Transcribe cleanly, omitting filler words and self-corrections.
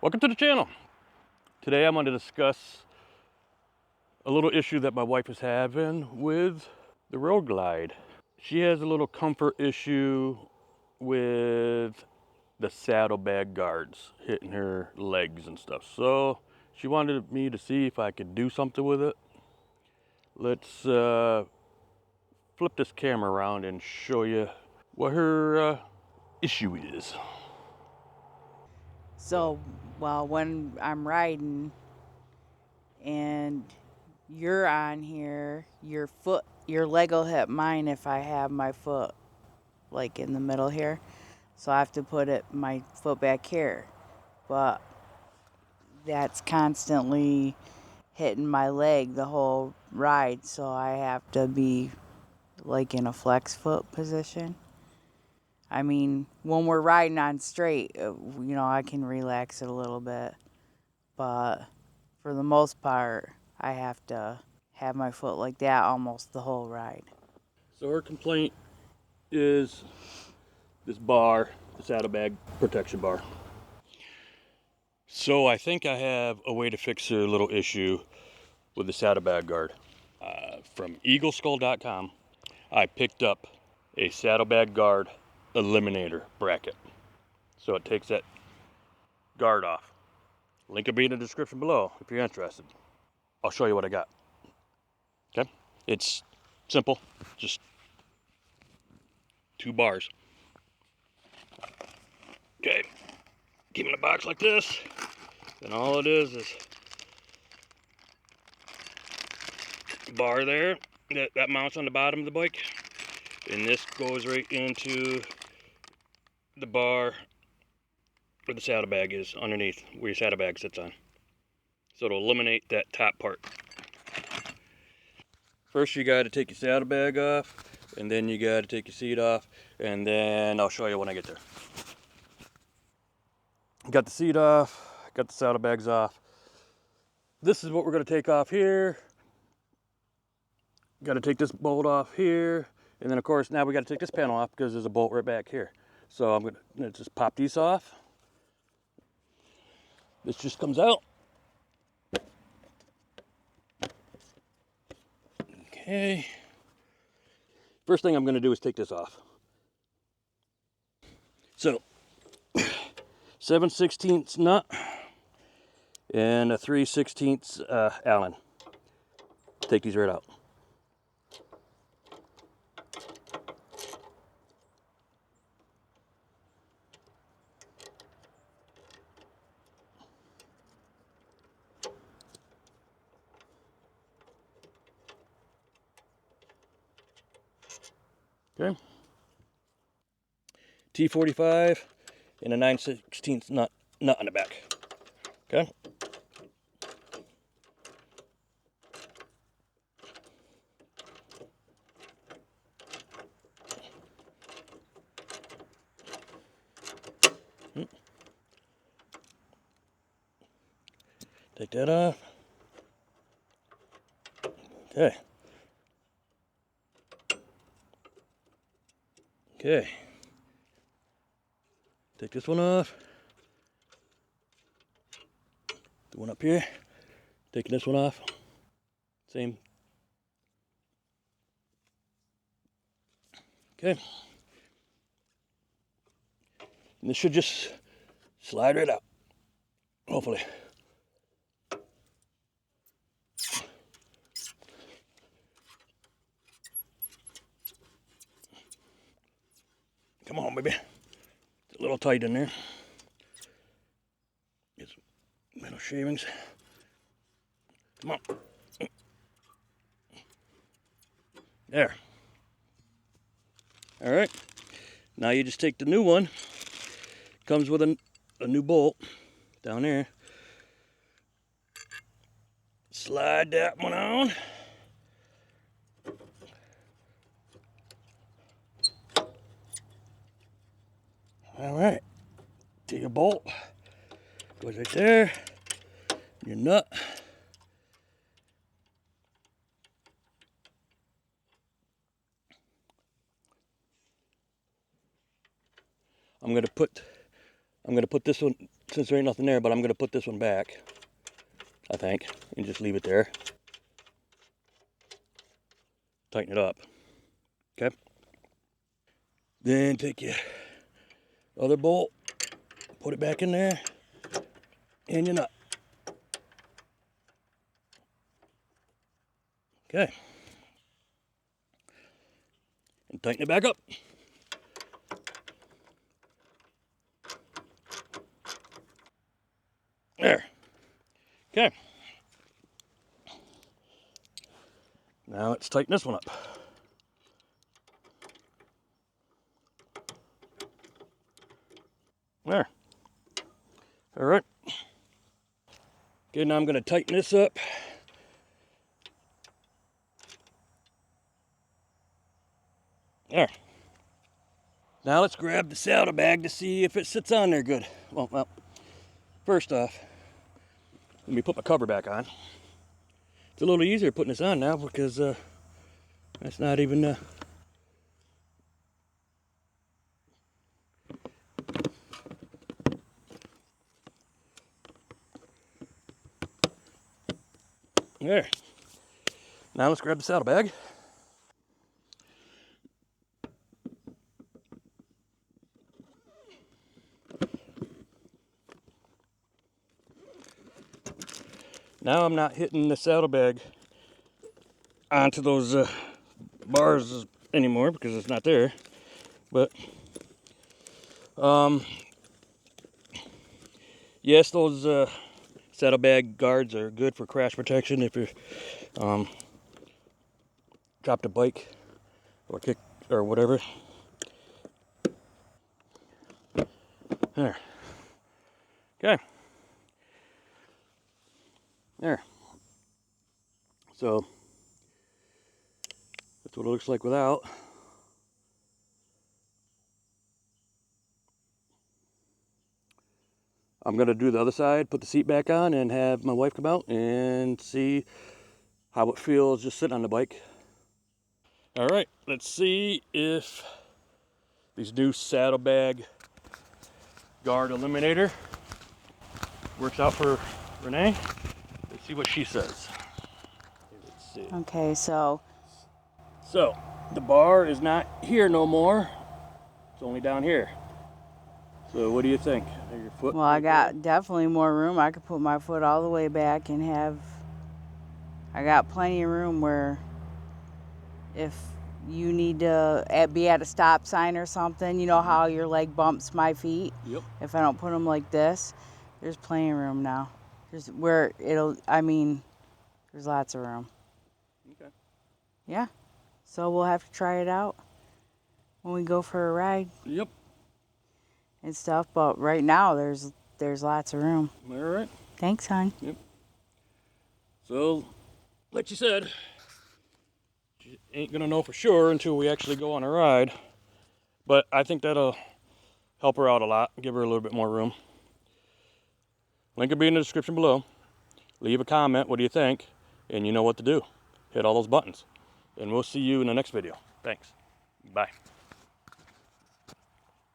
Welcome to the channel. Today I'm going to discuss a little issue that my wife is having with the Road Glide. She has a little comfort issue with the saddlebag guards hitting her legs and stuff. So she wanted me to see if I could do something with it. Let's flip this camera around and show you what her issue is. So, well, when I'm riding and you're on here, your leg will hit mine if I have my foot like in the middle here. So I have to put my foot back here. But that's constantly hitting my leg the whole ride. So I have to be like in a flex foot position. I mean, when we're riding on straight, I can relax it a little bit. But for the most part, I have to have my foot like that almost the whole ride. So her complaint is this bar, the saddlebag protection bar. So I think I have a way to fix a little issue with the saddlebag guard. From eagleskull.com, I picked up a saddlebag guard eliminator bracket. So it takes that guard off. Link will be in the description below if you're interested. I'll show you what I got. Okay? It's simple, just 2 bars. Okay, keep it in a box like this, and all it is bar there that mounts on the bottom of the bike, and this goes right into the bar where the saddlebag is underneath, where your saddlebag sits on. So it'll eliminate that top part. First you got to take your saddlebag off, and then you got to take your seat off, and then I'll show you when I get there. Got the seat off, got the saddlebags off. This is what we're going to take off here. Got to take this bolt off here, and then of course now we got to take this panel off because there's a bolt right back here. So I'm going to just pop these off. This just comes out. Okay. First thing I'm going to do is take this off. So 7/16 nut and a 3/16 Allen. Take these right out. Okay. T45 and a 9/16 nut on the back. Okay. Take that off. Okay. Okay. Take this one off. The one up here. Taking this one off. Same. Okay. And this should just slide right out. Hopefully. Come on, baby. It's a little tight in there. Get some metal shavings. Come on. There. All right. Now you just take the new one. Comes with a new bolt down there. Slide that one on. All right. Take your bolt. Goes right there. Your nut. I'm going to put I'm gonna put this one, since there ain't nothing there, but I'm gonna put this one back, I think, and just leave it there. Tighten it up, okay? Then take your other bolt, put it back in there, and your nut. Okay. And tighten it back up. There. Okay. Now let's tighten this one up. There. All right. Okay, now I'm going to tighten this up. There. Now let's grab the saddlebag to see if it sits on there good. Well, first off, let me put my cover back on. It's a little easier putting this on now because that's not even there. Now let's grab the saddlebag. Now I'm not hitting the saddlebag onto those bars anymore because it's not there. But yes, those saddlebag guards are good for crash protection if you dropped a bike or kick or whatever. There. Okay. There. So that's what it looks like without. I'm gonna do the other side, put the seat back on, and have my wife come out and see how it feels just sitting on the bike. All right, let's see if these new saddlebag guard eliminator works out for Renee. Let's see what she says. Let's see. Okay, so So the bar is not here no more. It's only down here. So what do you think? Your foot? well, I got definitely more room. I could put my foot all the way back and have. I got plenty of room where if you need to be at a stop sign or something, you know how your leg bumps my feet? Yep. If I don't put them like this, there's plenty of room now. There's where it'll, I mean, there's lots of room. Okay. Yeah. So we'll have to try it out when we go for a ride. Yep. And stuff, but right now there's lots of room. All right. Thanks, hon. Yep. So, like you said, she ain't gonna know for sure until we actually go on a ride. But I think that'll help her out a lot, give her a little bit more room. Link will be in the description below. Leave a comment, what do you think? And you know what to do. Hit all those buttons. And we'll see you in the next video. Thanks. Bye.